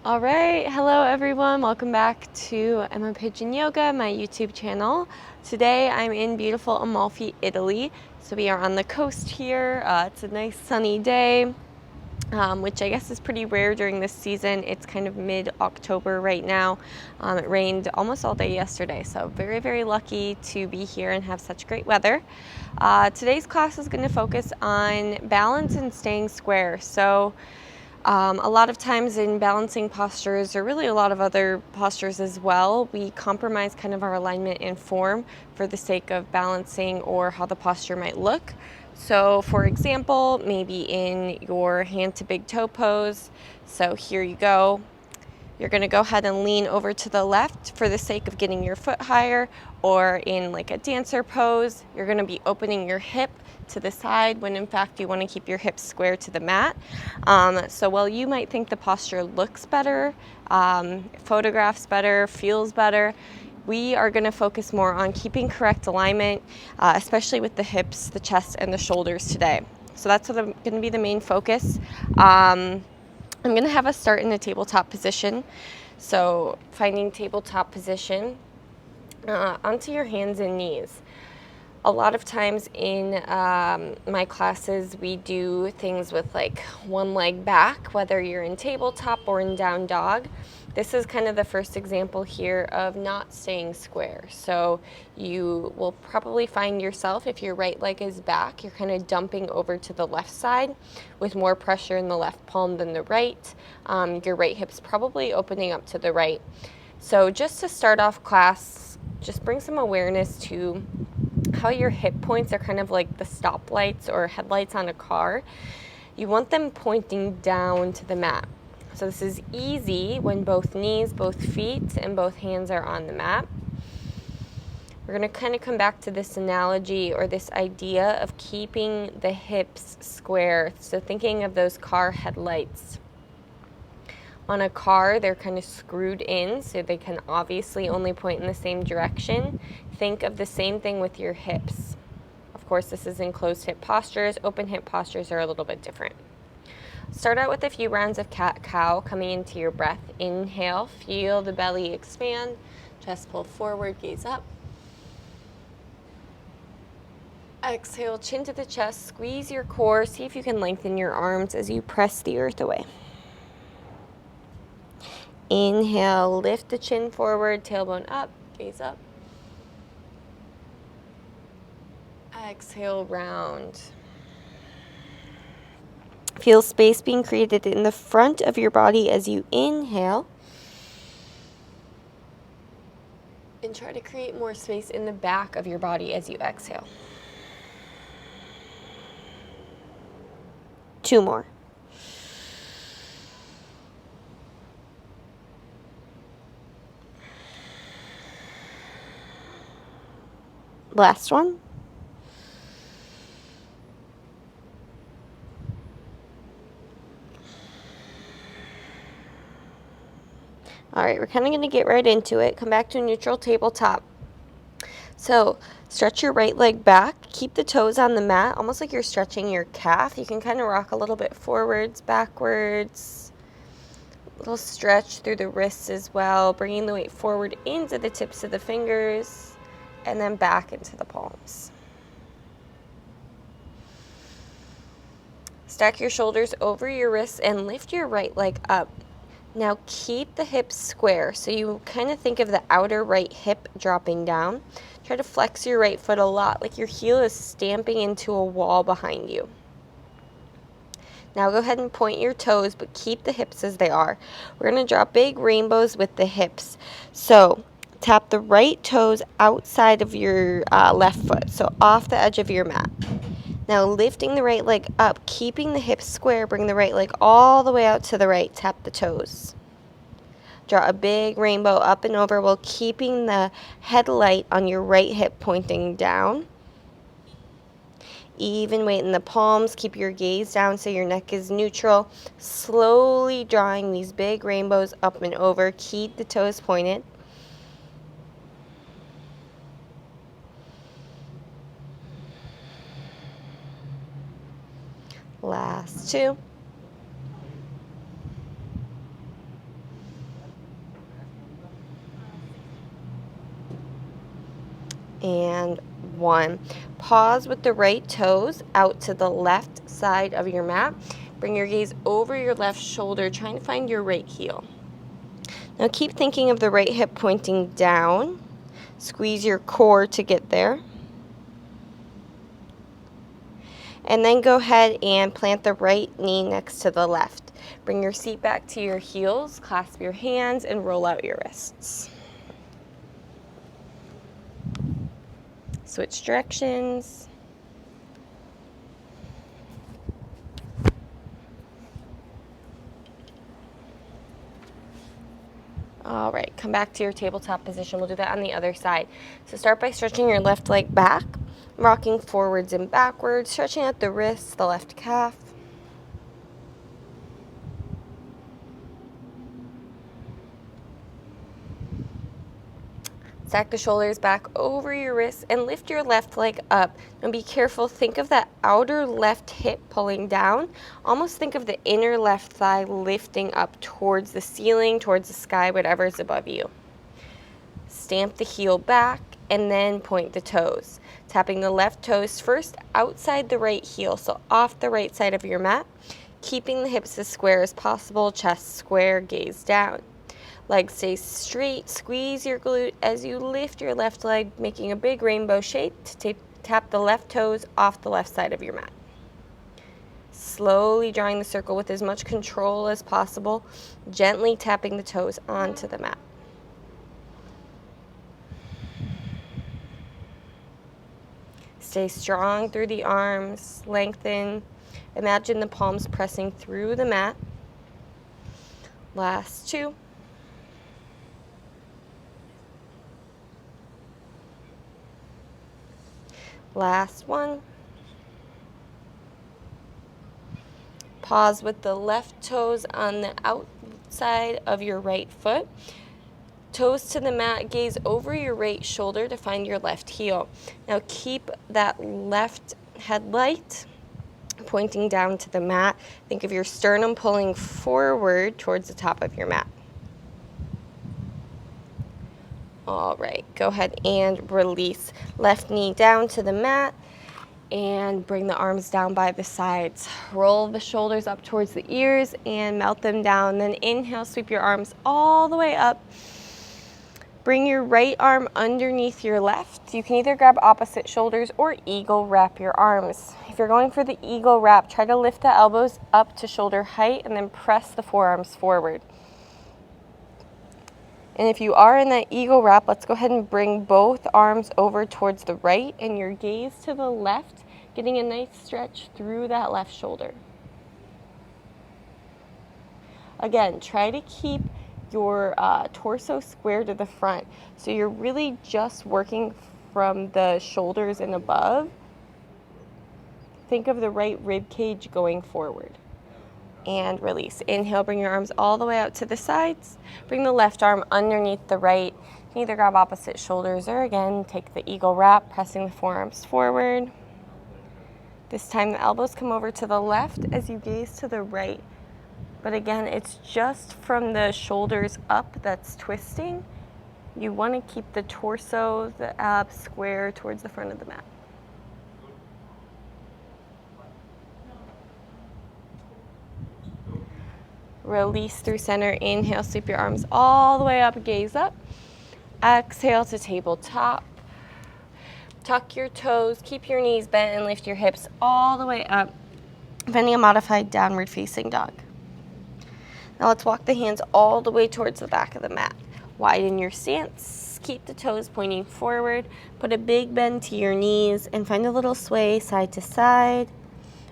All right, hello everyone. Welcome back to Emma Pigeon Yoga, my YouTube channel. Today I'm in beautiful Amalfi, Italy. So we are on the coast here. It's a nice sunny day, which I guess is pretty rare during this season. It's kind of mid-October right now. It rained almost all day yesterday, so very, very lucky to be here and have such great weather. Today's class is going to focus on balance and staying square. So a lot of times in balancing postures, or really a lot of other postures as well, we compromise kind of our alignment and form for the sake of balancing or how the posture might look. So for example, maybe in your hand to big toe pose, so here you go. You're going to go ahead and lean over to the left for the sake of getting your foot higher, or in like a dancer pose, you're going to be opening your hip to the side when in fact you want to keep your hips square to the mat. So while you might think the posture looks better, photographs better, feels better, we are going to focus more on keeping correct alignment, especially with the hips, the chest, and the shoulders today. So that's what I'm going to be the main focus. I'm going to have us start in the tabletop position. So finding tabletop position onto your hands and knees. A lot of times in my classes, we do things with like one leg back, whether you're in tabletop or in down dog. This is kind of the first example here of not staying square. So you will probably find yourself, if your right leg is back, you're kind of dumping over to the left side with more pressure in the left palm than the right. Your right hip's probably opening up to the right. So just to start off class, just bring some awareness to how your hip points are kind of like the stoplights or headlights on a car. You want them pointing down to the mat. So this is easy when both knees, both feet, and both hands are on the mat. We're going to kind of come back to this analogy or this idea of keeping the hips square. So thinking of those car headlights. On a car, they're kind of screwed in, so they can obviously only point in the same direction. Think of the same thing with your hips. Of course, this is in closed hip postures. Open hip postures are a little bit different. Start out with a few rounds of cat-cow coming into your breath. Inhale, feel the belly expand, chest pull forward, gaze up. Exhale, chin to the chest, squeeze your core. See if you can lengthen your arms as you press the earth away. Inhale, lift the chin forward, tailbone up, gaze up. Exhale, round. Feel space being created in the front of your body as you inhale. And try to create more space in the back of your body as you exhale. 2 more. Last one. All right, we're kind of going to get right into it. Come back to a neutral tabletop. So stretch your right leg back. Keep the toes on the mat, almost like you're stretching your calf. You can kind of rock a little bit forwards, backwards. A little stretch through the wrists as well, bringing the weight forward into the tips of the fingers and then back into the palms. Stack your shoulders over your wrists and lift your right leg up. Now keep the hips square. So you kind of think of the outer right hip dropping down. Try to flex your right foot a lot, like your heel is stamping into a wall behind you. Now go ahead and point your toes, but keep the hips as they are. We're going to draw big rainbows with the hips. So tap the right toes outside of your left foot, so off the edge of your mat. Now lifting the right leg up, keeping the hips square, bring the right leg all the way out to the right, tap the toes. Draw a big rainbow up and over while keeping the headlight on your right hip pointing down. Even weight in the palms, keep your gaze down so your neck is neutral. Slowly drawing these big rainbows up and over, keep the toes pointed. Last 2. and 1. Pause with the right toes out to the left side of your mat. Bring your gaze over your left shoulder, trying to find your right heel. Now keep thinking of the right hip pointing down. Squeeze your core to get there. And then go ahead and plant the right knee next to the left. Bring your seat back to your heels, clasp your hands, and roll out your wrists. Switch directions. All right, come back to your tabletop position. We'll do that on the other side. So start by stretching your left leg back, rocking forwards and backwards, stretching out the wrists, the left calf. Stack the shoulders back over your wrists and lift your left leg up. And be careful, think of that outer left hip pulling down. Almost think of the inner left thigh lifting up towards the ceiling, towards the sky, whatever is above you. Stamp the heel back and then point the toes. Tapping the left toes first outside the right heel, so off the right side of your mat. Keeping the hips as square as possible, chest square, gaze down. Legs stay straight, squeeze your glute as you lift your left leg, making a big rainbow shape to tap the left toes off the left side of your mat. Slowly drawing the circle with as much control as possible, gently tapping the toes onto the mat. Stay strong through the arms, lengthen. Imagine the palms pressing through the mat. Last 2. Last 1. Pause with the left toes on the outside of your right foot. Toes to the mat, gaze over your right shoulder to find your left heel. Now keep that left headlight pointing down to the mat. Think of your sternum pulling forward towards the top of your mat. All right, go ahead and release. Left knee down to the mat and bring the arms down by the sides. Roll the shoulders up towards the ears and melt them down. Then inhale, sweep your arms all the way up. Bring your right arm underneath your left. You can either grab opposite shoulders or eagle wrap your arms. If you're going for the eagle wrap, try to lift the elbows up to shoulder height and then press the forearms forward. And if you are in that eagle wrap, let's go ahead and bring both arms over towards the right and your gaze to the left, getting a nice stretch through that left shoulder. Again, try to keep your torso square to the front. So you're really just working from the shoulders and above. Think of the right rib cage going forward. And release. Inhale, bring your arms all the way out to the sides. Bring the left arm underneath the right. You can either grab opposite shoulders or again, take the eagle wrap, pressing the forearms forward. This time the elbows come over to the left as you gaze to the right. But again, it's just from the shoulders up that's twisting. You want to keep the torso, the abs square towards the front of the mat. Release through center. Inhale, sweep your arms all the way up, gaze up. Exhale to tabletop. Tuck your toes, keep your knees bent, and lift your hips all the way up, finding a modified downward facing dog. Now let's walk the hands all the way towards the back of the mat. Widen your stance, keep the toes pointing forward, put a big bend to your knees, and find a little sway side to side,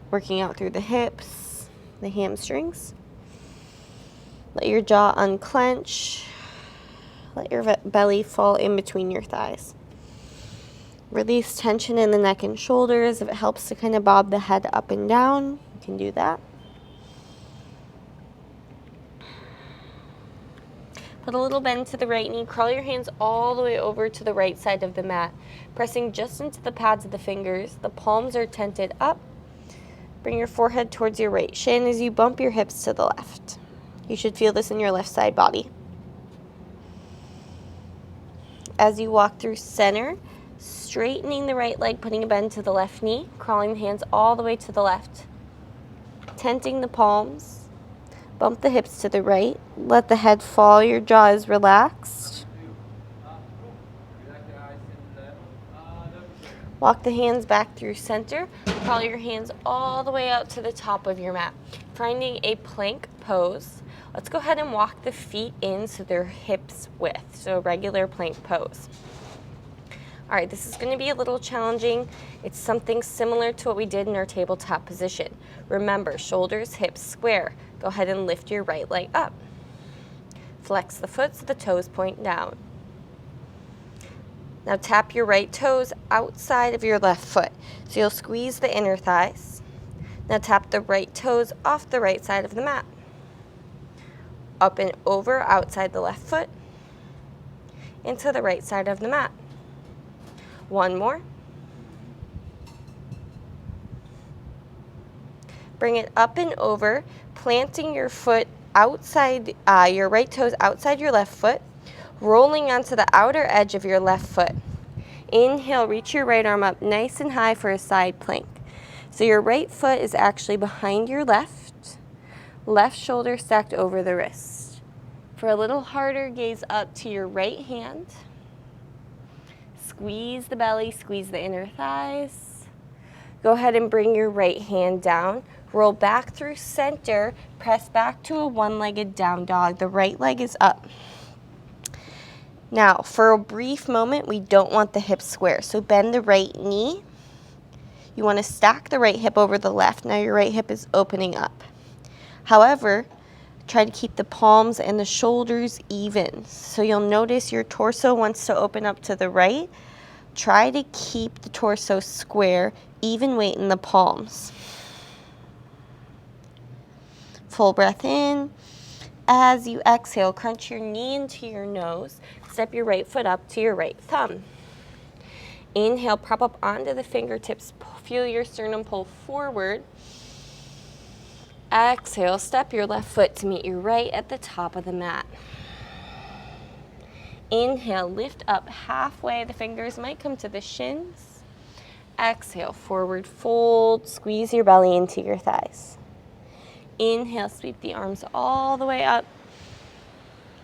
working out through the hips, the hamstrings. Let your jaw unclench. Let your belly fall in between your thighs. Release tension in the neck and shoulders. If it helps to kind of bob the head up and down, you can do that. Put a little bend to the right knee. Crawl your hands all the way over to the right side of the mat, pressing just into the pads of the fingers. The palms are tented up. Bring your forehead towards your right shin as you bump your hips to the left. You should feel this in your left side body. As you walk through center, Straightening the right leg, putting a bend to the left knee, crawling the hands all the way to the left. Tenting the palms, bump the hips to the right, let the head fall, your jaw is relaxed. Walk the hands back through center, crawl your hands all the way out to the top of your mat. Finding a plank pose. Let's go ahead and walk the feet in so they're hips width, so regular plank pose. All right, this is going to be a little challenging. It's something similar to what we did in our tabletop position. Remember, shoulders, hips square. Go ahead and lift your right leg up. Flex the foot so the toes point down. Now tap your right toes outside of your left foot. So you'll squeeze the inner thighs. Now tap the right toes off the right side of the mat. Up and over outside the left foot. Into the right side of the mat. One more. Bring it up and over, planting your foot outside, your right toes outside your left foot, rolling onto the outer edge of your left foot. Inhale, reach your right arm up nice and high for a side plank. So your right foot is actually behind your left, left shoulder stacked over the wrist. For a little harder, gaze up to your right hand. Squeeze the belly, squeeze the inner thighs. Go ahead and bring your right hand down. Roll back through center, press back to a one-legged down dog. The right leg is up. Now, for a brief moment, we don't want the hips square, so bend the right knee. You want to stack the right hip over the left. Now your right hip is opening up. However, try to keep the palms and the shoulders even. So you'll notice your torso wants to open up to the right. Try to keep the torso square, even weight in the palms. Full breath in. As you exhale, crunch your knee into your nose. Step your right foot up to your right thumb. Inhale, prop up onto the fingertips. Feel your sternum pull forward. Exhale, step your left foot to meet your right at the top of the mat. Inhale, lift up halfway. The fingers might come to the shins. Exhale, forward fold. Squeeze your belly into your thighs. Inhale, sweep the arms all the way up.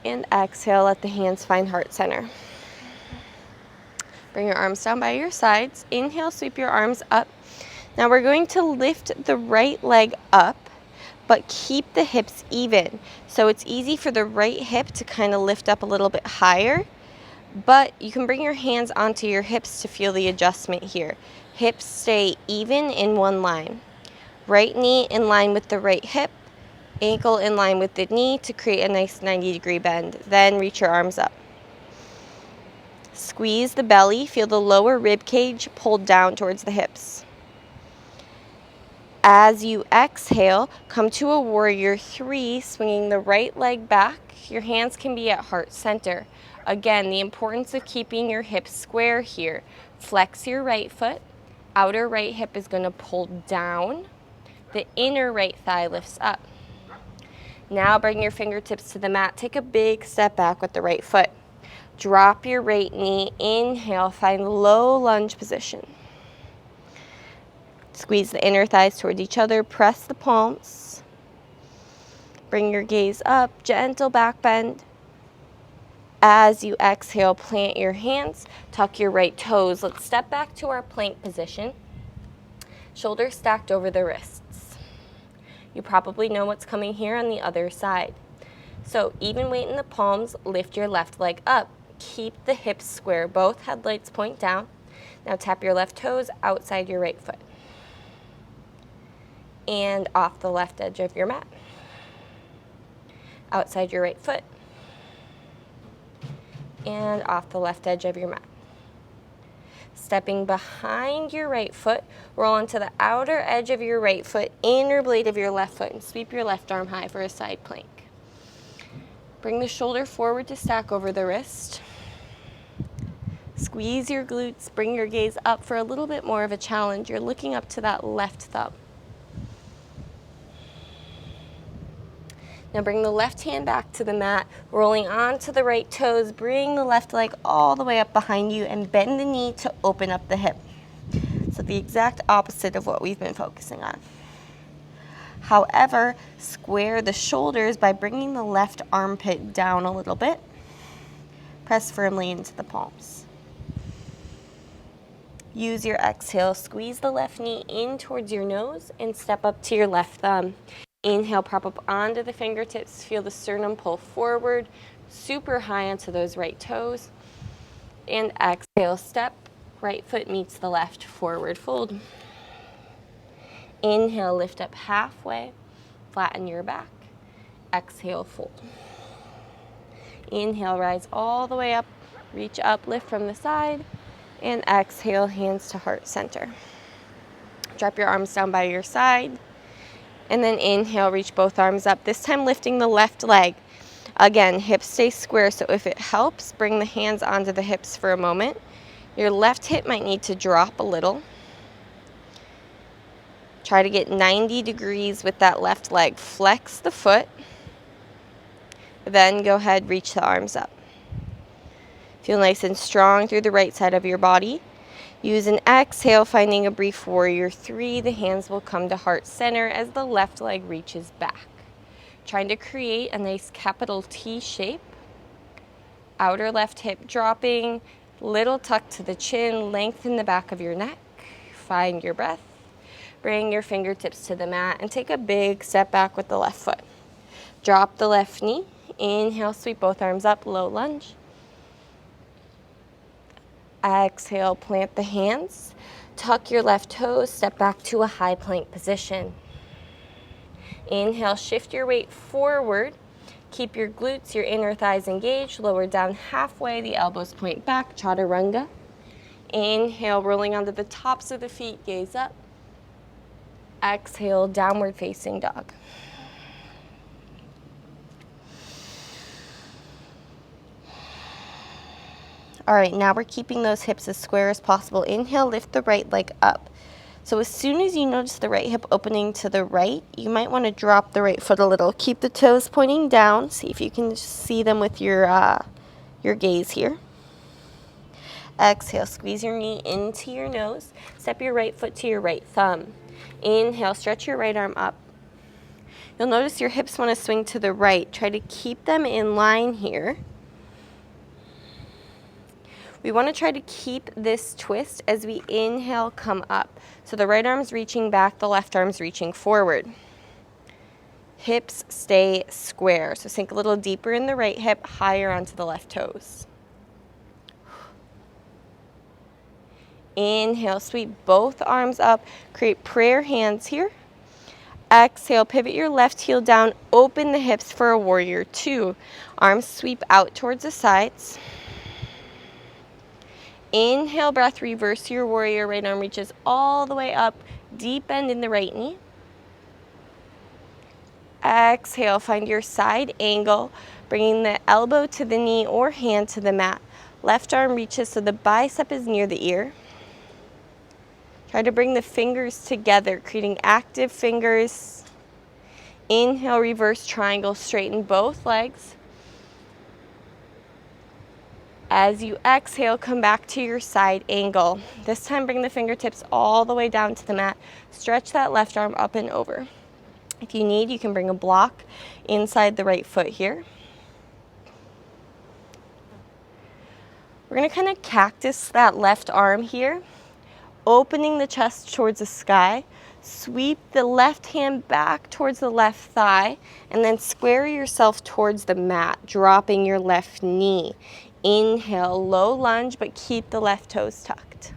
And exhale, let the hands find heart center. Bring your arms down by your sides. Inhale, sweep your arms up. Now we're going to lift the right leg up, but keep the hips even. So it's easy for the right hip to kind of lift up a little bit higher, but you can bring your hands onto your hips to feel the adjustment here. Hips stay even in one line. Right knee in line with the right hip, ankle in line with the knee to create a nice 90-degree bend. Then reach your arms up. Squeeze the belly, feel the lower rib cage pulled down towards the hips. As you exhale, come to a warrior three, swinging the right leg back. Your hands can be at heart center. Again, the importance of keeping your hips square here. Flex your right foot. Outer right hip is going to pull down. The inner right thigh lifts up. Now bring your fingertips to the mat. Take a big step back with the right foot. Drop your right knee. Inhale, find low lunge position. Squeeze the inner thighs towards each other. Press the palms. Bring your gaze up. Gentle back bend. As you exhale, plant your hands. Tuck your right toes. Let's step back to our plank position. Shoulders stacked over the wrists. You probably know what's coming here on the other side. So even weight in the palms, lift your left leg up. Keep the hips square. Both headlights point down. Now tap your left toes outside your right foot. And off the left edge of your mat. Outside your right foot. And off the left edge of your mat. Stepping behind your right foot, roll onto the outer edge of your right foot, inner blade of your left foot, and sweep your left arm high for a side plank. Bring the shoulder forward to stack over the wrist. Squeeze your glutes, bring your gaze up for a little bit more of a challenge. You're looking up to that left thumb. Now bring the left hand back to the mat, rolling onto the right toes. Bring the left leg all the way up behind you and bend the knee to open up the hip. So the exact opposite of what we've been focusing on. However, square the shoulders by bringing the left armpit down a little bit. Press firmly into the palms. Use your exhale, squeeze the left knee in towards your nose and step up to your left thumb. Inhale, prop up onto the fingertips, feel the sternum pull forward, super high onto those right toes. And exhale, step, right foot meets the left, forward fold. Inhale, lift up halfway, flatten your back. Exhale, fold. Inhale, rise all the way up, reach up, lift from the side. And exhale, hands to heart center. Drop your arms down by your side. And then inhale, reach both arms up, this time lifting the left leg. Again, hips stay square, so if it helps, bring the hands onto the hips for a moment. Your left hip might need to drop a little. Try to get 90 degrees with that left leg. Flex the foot. Then go ahead, reach the arms up. Feel nice and strong through the right side of your body. Use an exhale, finding a brief warrior three. The hands will come to heart center as the left leg reaches back. Trying to create a nice capital T shape. Outer left hip dropping, little tuck to the chin, lengthen the back of your neck. Find your breath. Bring your fingertips to the mat and take a big step back with the left foot. Drop the left knee. Inhale, sweep both arms up, low lunge. Exhale, plant the hands. Tuck your left toes, step back to a high plank position. Inhale, shift your weight forward. Keep your glutes, your inner thighs engaged. Lower down halfway, the elbows point back, chaturanga. Inhale, rolling onto the tops of the feet, gaze up. Exhale, downward facing dog. All right, now we're keeping those hips as square as possible. Inhale, lift the right leg up. So as soon as you notice the right hip opening to the right, you might want to drop the right foot a little. Keep the toes pointing down. See if you can just see them with your gaze here. Exhale, squeeze your knee into your nose. Step your right foot to your right thumb. Inhale, stretch your right arm up. You'll notice your hips want to swing to the right. Try to keep them in line here. We want to try to keep this twist as we inhale, come up. So the right arm's reaching back, the left arm's reaching forward. Hips stay square. So sink a little deeper in the right hip, higher onto the left toes. Inhale, sweep both arms up, create prayer hands here. Exhale, pivot your left heel down, open the hips for a warrior two. Arms sweep out towards the sides. Inhale, breath, reverse your warrior. Right arm reaches all the way up, deep bend in the right knee. Exhale, find your side angle, bringing the elbow to the knee or hand to the mat. Left arm reaches so the bicep is near the ear. Try to bring the fingers together, creating active fingers. Inhale, reverse triangle, straighten both legs. As you exhale, come back to your side angle. This time, bring the fingertips all the way down to the mat. Stretch that left arm up and over. If you need, you can bring a block inside the right foot here. We're gonna kind of cactus that left arm here, opening the chest towards the sky. Sweep the left hand back towards the left thigh, and then square yourself towards the mat, dropping your left knee. Inhale, low lunge, but keep the left toes tucked.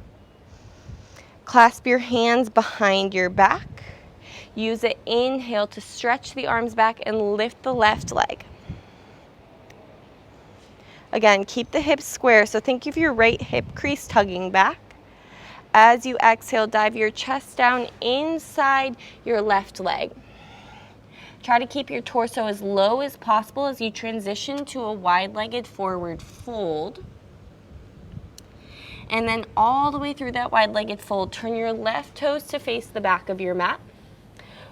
Clasp your hands behind your back. Use an inhale to stretch the arms back and lift the left leg. Again, keep the hips square, so think of your right hip crease tugging back. As you exhale, dive your chest down inside your left leg. Try to keep your torso as low as possible as you transition to a wide-legged forward fold. And then all the way through that wide-legged fold, turn your left toes to face the back of your mat.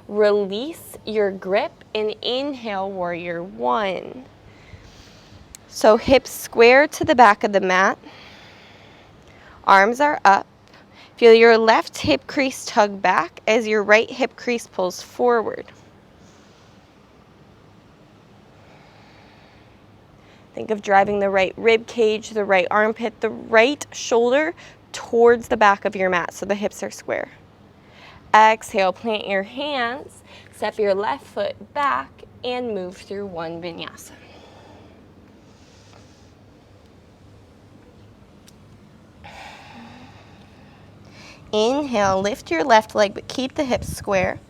Release your grip and inhale, warrior one. So hips square to the back of the mat. Arms are up. Feel your left hip crease tug back as your right hip crease pulls forward. Think of driving the right rib cage, the right armpit, the right shoulder towards the back of your mat so the hips are square. Exhale, plant your hands, step your left foot back, and move through one vinyasa. Inhale, lift your left leg, but keep the hips square.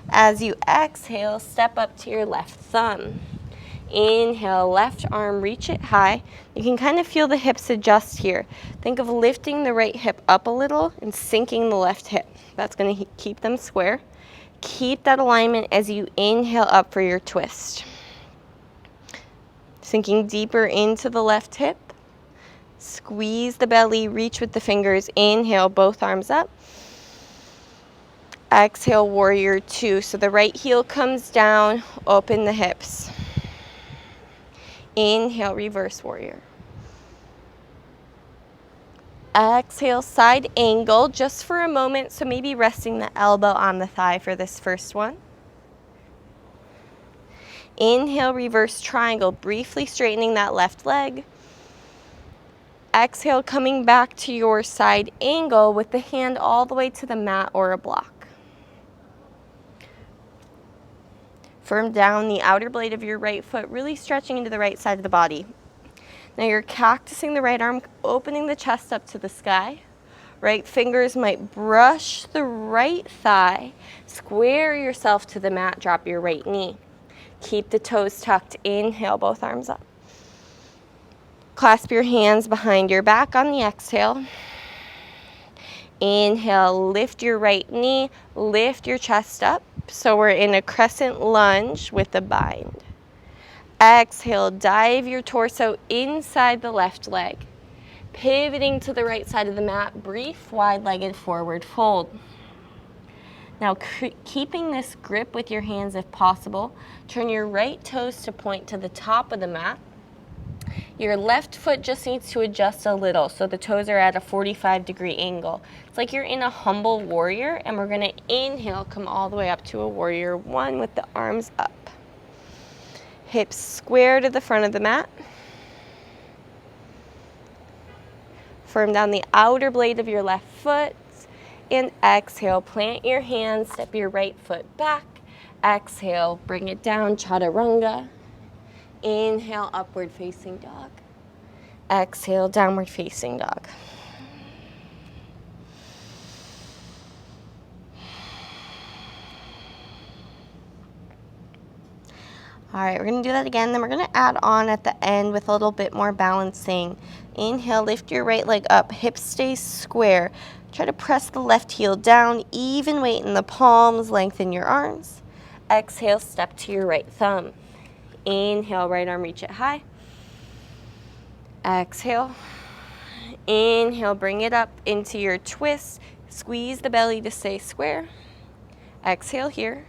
As you exhale, step up to your left thumb. Inhale, left arm, reach it high. You can kind of feel the hips adjust here. Think of lifting the right hip up a little and sinking the left hip. That's going to keep them square. Keep that alignment as you inhale up for your twist. Sinking deeper into the left hip. Squeeze the belly, reach with the fingers. Inhale, both arms up. Exhale, warrior two. So the right heel comes down, open the hips. Inhale, reverse warrior. Exhale, side angle just for a moment. So maybe resting the elbow on the thigh for this first one. Inhale, reverse triangle, briefly straightening that left leg. Exhale, coming back to your side angle with the hand all the way to the mat or a block. Firm down the outer blade of your right foot, really stretching into the right side of the body. Now you're cactusing the right arm, opening the chest up to the sky. Right fingers might brush the right thigh. Square yourself to the mat, drop your right knee. Keep the toes tucked. Inhale, both arms up. Clasp your hands behind your back on the exhale. Inhale, lift your right knee, lift your chest up. So we're in a crescent lunge with a bind. Exhale, dive your torso inside the left leg. Pivoting to the right side of the mat, brief wide-legged forward fold. Now keeping this grip with your hands if possible, turn your right toes to point to the top of the mat. Your left foot just needs to adjust a little so the toes are at a 45-degree angle. It's like you're in a humble warrior, and we're going to inhale, come all the way up to a warrior one with the arms up. Hips square to the front of the mat. Firm down the outer blade of your left foot. And exhale, plant your hands, step your right foot back. Exhale, bring it down, chaturanga. Inhale, upward facing dog. Exhale, downward facing dog. All right, we're gonna do that again. Then we're gonna add on at the end with a little bit more balancing. Inhale, lift your right leg up, hips stay square. Try to press the left heel down, even weight in the palms, lengthen your arms. Exhale, step to your right thumb. Inhale, right arm, reach it high. Exhale. Inhale, bring it up into your twist. Squeeze the belly to stay square. Exhale here.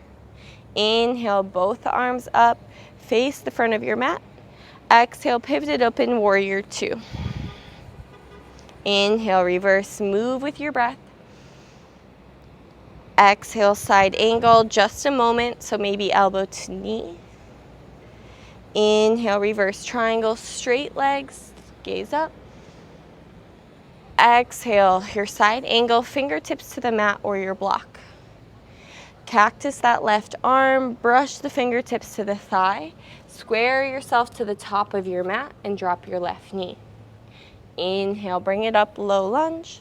Inhale, both arms up. Face the front of your mat. Exhale, pivoted open, warrior two. Inhale, reverse, move with your breath. Exhale, side angle, just a moment, so maybe elbow to knee. Inhale, reverse triangle, straight legs, gaze up. Exhale, your side angle, fingertips to the mat or your block. Cactus that left arm, brush the fingertips to the thigh, square yourself to the top of your mat and drop your left knee. Inhale, bring it up, low lunge.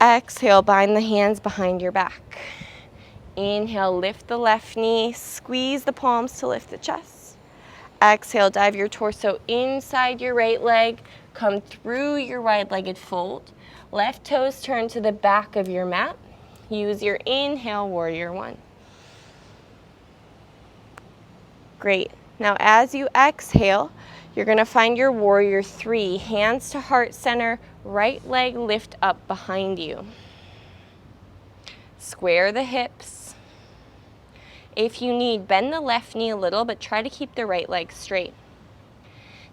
Exhale, bind the hands behind your back. Inhale, lift the left knee, squeeze the palms to lift the chest. Exhale, dive your torso inside your right leg, come through your wide-legged fold. Left toes turn to the back of your mat. Use your inhale, warrior one. Great. Now as you exhale, you're gonna find your warrior three, hands to heart center, right leg lift up behind you. Square the hips, If you need, bend the left knee a little, but try to keep the right leg straight.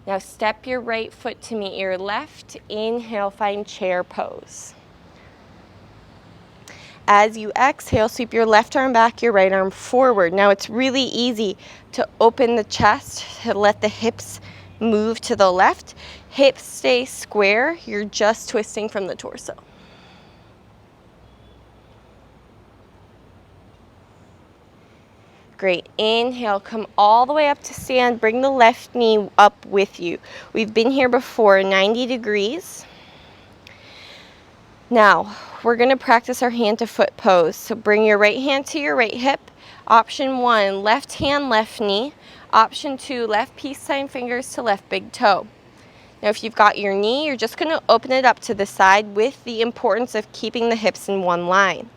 Now step your right foot to meet your left. Inhale, find chair pose. As you exhale, sweep your left arm back, your right arm forward. Now it's really easy to open the chest, to let the hips move to the left. Hips stay square, you're just twisting from the torso. Great, inhale, come all the way up to stand, bring the left knee up with you. We've been here before, 90 degrees. Now, we're gonna practice our hand to foot pose. So bring your right hand to your right hip. Option 1, left hand, left knee. Option 2, left peace sign fingers to left big toe. Now if you've got your knee, you're just gonna open it up to the side with the importance of keeping the hips in one line.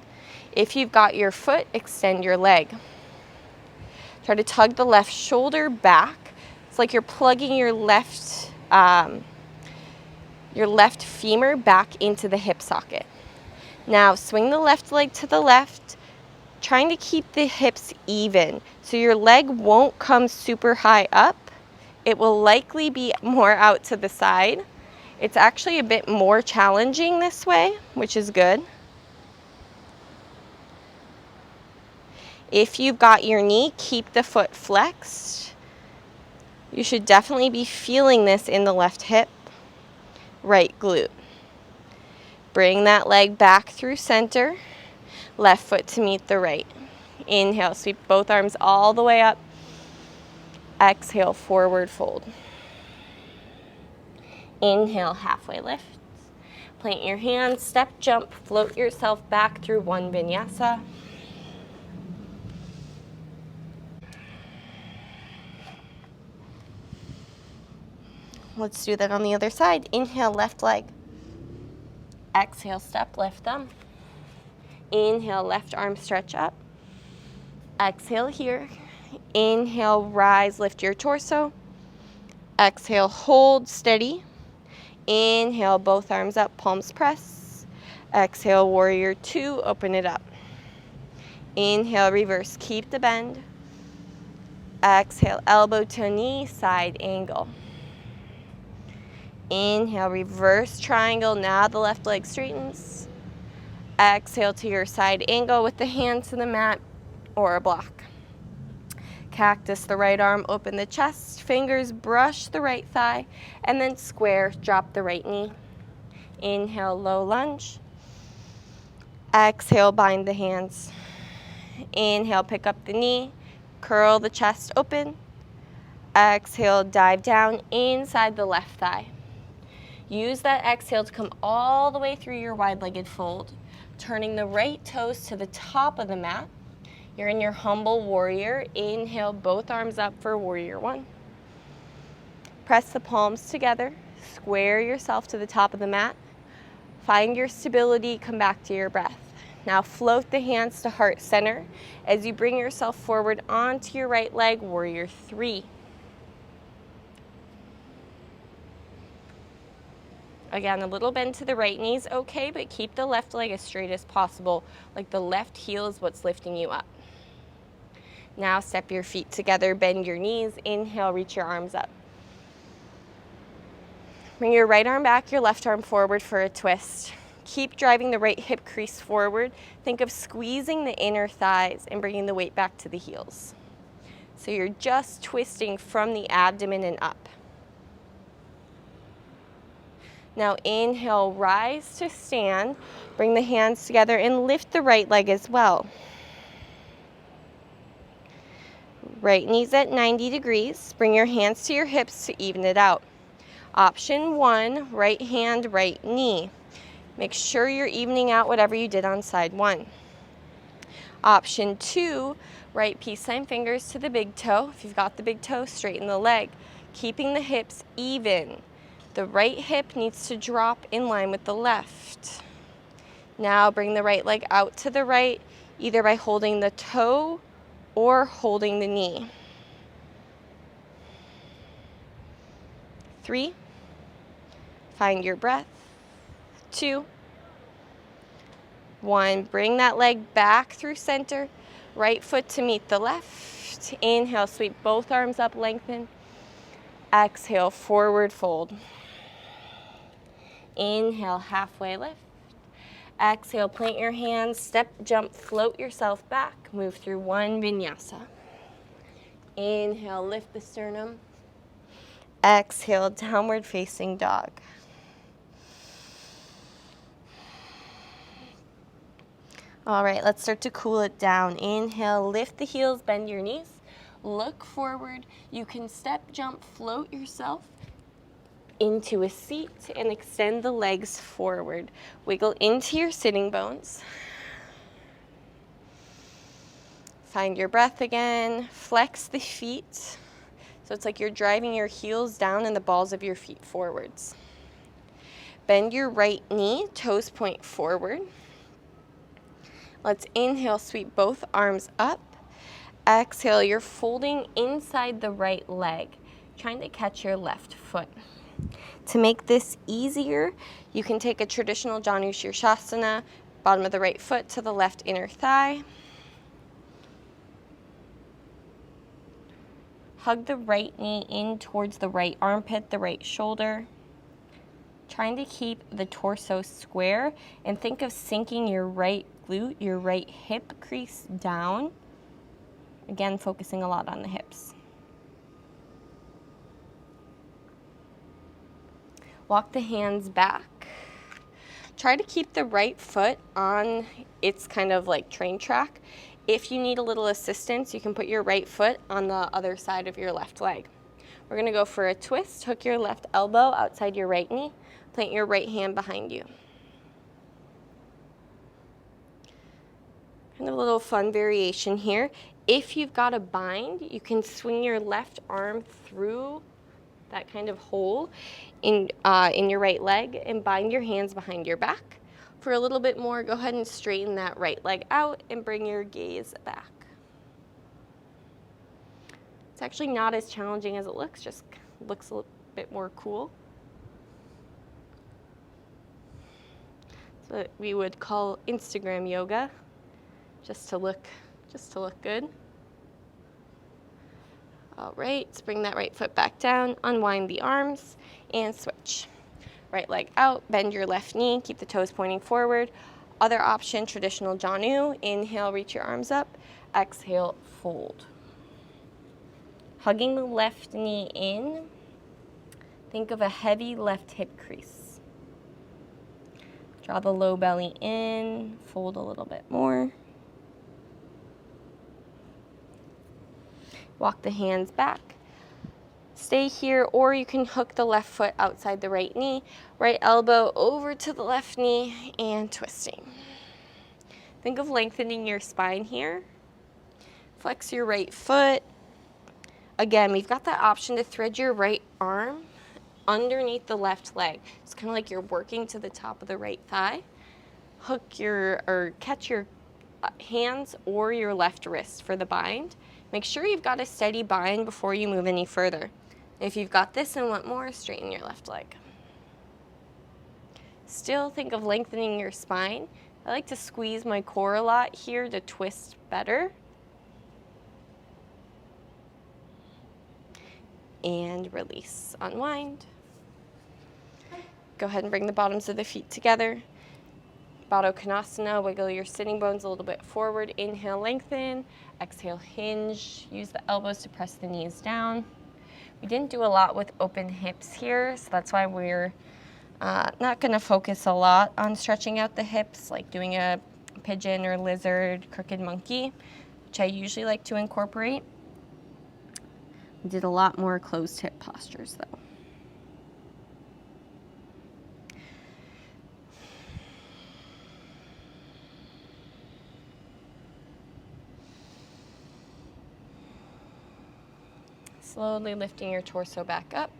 If you've got your foot, extend your leg. Try to tug the left shoulder back. It's like you're plugging your left femur back into the hip socket. Now swing the left leg to the left, trying to keep the hips even. So your leg won't come super high up. It will likely be more out to the side. It's actually a bit more challenging this way, which is good. If you've got your knee, keep the foot flexed. You should definitely be feeling this in the left hip, right glute. Bring that leg back through center, left foot to meet the right. Inhale, sweep both arms all the way up. Exhale, forward fold. Inhale, halfway lift. Plant your hands, step, jump, float yourself back through one vinyasa. Let's do that on the other side. Inhale, left leg. Exhale, step, lift them. Inhale, left arm stretch up. Exhale here. Inhale, rise, lift your torso. Exhale, hold steady. Inhale, both arms up, palms press. Exhale, warrior 2, open it up. Inhale, reverse, keep the bend. Exhale, elbow to knee, side angle. Inhale, reverse triangle. Now the left leg straightens. Exhale to your side angle with the hand to the mat or a block. Cactus, the right arm, open the chest. Fingers brush the right thigh. And then square, drop the right knee. Inhale, low lunge. Exhale, bind the hands. Inhale, pick up the knee. Curl the chest open. Exhale, dive down inside the left thigh. Use that exhale to come all the way through your wide-legged fold, turning the right toes to the top of the mat. You're in your humble warrior. Inhale, both arms up for warrior 1. Press the palms together, square yourself to the top of the mat. Find your stability, come back to your breath. Now float the hands to heart center as you bring yourself forward onto your right leg, warrior 3. Again, a little bend to the right knee is okay, but keep the left leg as straight as possible, like the left heel is what's lifting you up. Now step your feet together, bend your knees. Inhale, reach your arms up. Bring your right arm back, your left arm forward for a twist. Keep driving the right hip crease forward. Think of squeezing the inner thighs and bringing the weight back to the heels. So you're just twisting from the abdomen and up. Now inhale, rise to stand. Bring the hands together and lift the right leg as well. Right knee's at 90 degrees. Bring your hands to your hips to even it out. Option 1, right hand, right knee. Make sure you're evening out whatever you did on side 1. Option 2, right peace sign fingers to the big toe. If you've got the big toe, straighten the leg, keeping the hips even. The right hip needs to drop in line with the left. Now bring the right leg out to the right, either by holding the toe or holding the knee. 3, find your breath. 2, 1, bring that leg back through center. Right foot to meet the left. Inhale, sweep both arms up, lengthen. Exhale, forward fold. Inhale, halfway lift. Exhale, plant your hands, step, jump, float yourself back. Move through one vinyasa. Inhale, lift the sternum. Exhale, downward facing dog. All right, let's start to cool it down. Inhale, lift the heels, bend your knees. Look forward. You can step, jump, float yourself into a seat and extend the legs forward. Wiggle into your sitting bones. Find your breath again. Flex the feet. So it's like you're driving your heels down and the balls of your feet forwards. Bend your right knee, toes point forward. Let's inhale, sweep both arms up. Exhale, you're folding inside the right leg, trying to catch your left foot. To make this easier, you can take a traditional Janu Shirshasana, bottom of the right foot to the left inner thigh. Hug the right knee in towards the right armpit, the right shoulder. Trying to keep the torso square and think of sinking your right glute, your right hip crease down. Again, focusing a lot on the hips. Walk the hands back. Try to keep the right foot on its kind of like train track. If you need a little assistance, you can put your right foot on the other side of your left leg. We're gonna go for a twist. Hook your left elbow outside your right knee. Plant your right hand behind you. Kind of a little fun variation here. If you've got a bind, you can swing your left arm through that kind of hole in your right leg and bind your hands behind your back. For a little bit more, go ahead and straighten that right leg out and bring your gaze back. It's actually not as challenging as it looks, just looks a little bit more cool. It's what we would call Instagram yoga, just to look good. All right, let's bring that right foot back down, unwind the arms, and switch. Right leg out, bend your left knee, keep the toes pointing forward. Other option, traditional Janu. Inhale, reach your arms up. Exhale, fold. Hugging the left knee in. Think of a heavy left hip crease. Draw the low belly in, fold a little bit more. Walk the hands back. Stay here, or you can hook the left foot outside the right knee, right elbow over to the left knee, and twisting. Think of lengthening your spine here. Flex your right foot. Again, we've got that option to thread your right arm underneath the left leg. It's kind of like you're working to the top of the right thigh. Catch your hands or your left wrist for the bind. Make sure you've got a steady bind before you move any further. If you've got this and want more, straighten your left leg. Still think of lengthening your spine. I like to squeeze my core a lot here to twist better. And release, unwind. Go ahead and bring the bottoms of the feet together. Baddha Konasana, wiggle your sitting bones a little bit forward. Inhale, lengthen. Exhale, hinge. Use the elbows to press the knees down. We didn't do a lot with open hips here, so that's why we're not going to focus a lot on stretching out the hips, like doing a pigeon or lizard, crooked monkey, which I usually like to incorporate. We did a lot more closed hip postures, though. Slowly lifting your torso back up.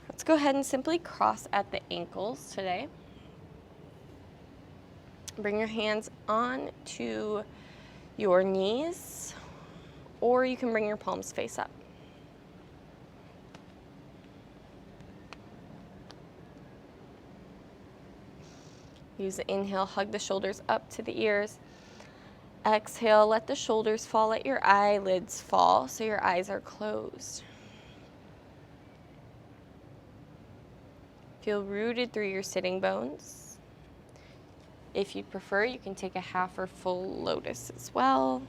Let's go ahead and simply cross at the ankles today. Bring your hands on to your knees, or you can bring your palms face up. Use the inhale, hug the shoulders up to the ears. Exhale, let the shoulders fall, let your eyelids fall so your eyes are closed. Feel rooted through your sitting bones. If you prefer, you can take a half or full lotus as well.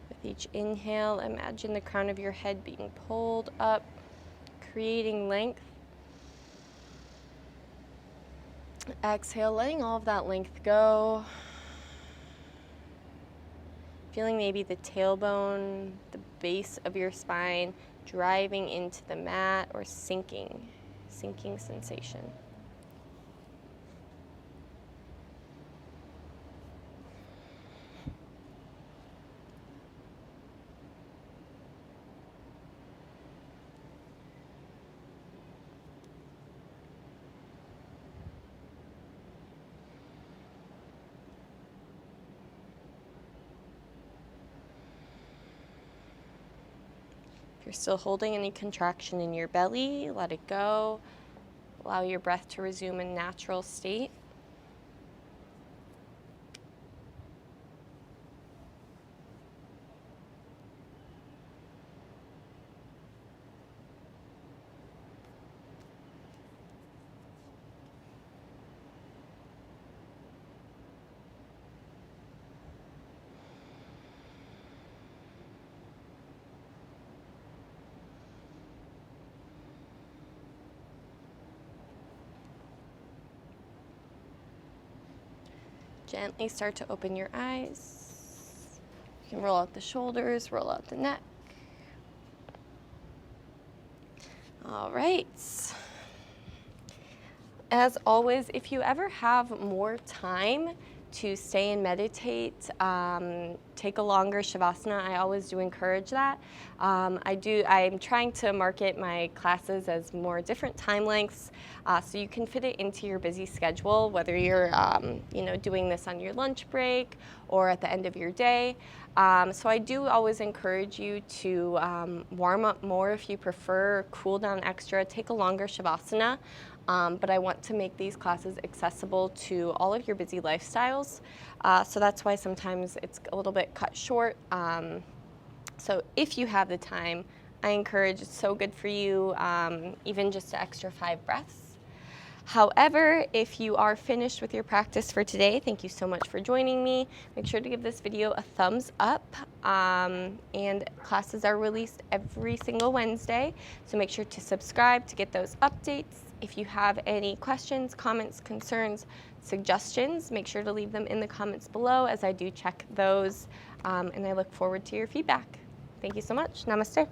With each inhale, imagine the crown of your head being pulled up, creating length. Exhale, letting all of that length go. Feeling maybe the tailbone, the base of your spine driving into the mat or sinking sensation. If you're still holding any contraction in your belly, let it go. Allow your breath to resume a natural state. Gently start to open your eyes. You can roll out the shoulders, roll out the neck. All right. As always, if you ever have more time to stay and meditate, take a longer Shavasana. I always do encourage that. I'm trying to market my classes as more different time lengths, so you can fit it into your busy schedule, whether you're doing this on your lunch break or at the end of your day. So I do always encourage you to warm up more if you prefer, cool down extra, take a longer Shavasana. But I want to make these classes accessible to all of your busy lifestyles. So that's why sometimes it's a little bit cut short. So if you have the time, I encourage, it's so good for you, even just an extra 5 breaths. However, if you are finished with your practice for today, thank you so much for joining me. Make sure to give this video a thumbs up. And classes are released every single Wednesday, so make sure to subscribe to get those updates. If you have any questions, comments, concerns, suggestions, make sure to leave them in the comments below, as I do check those, and I look forward to your feedback. Thank you so much. Namaste.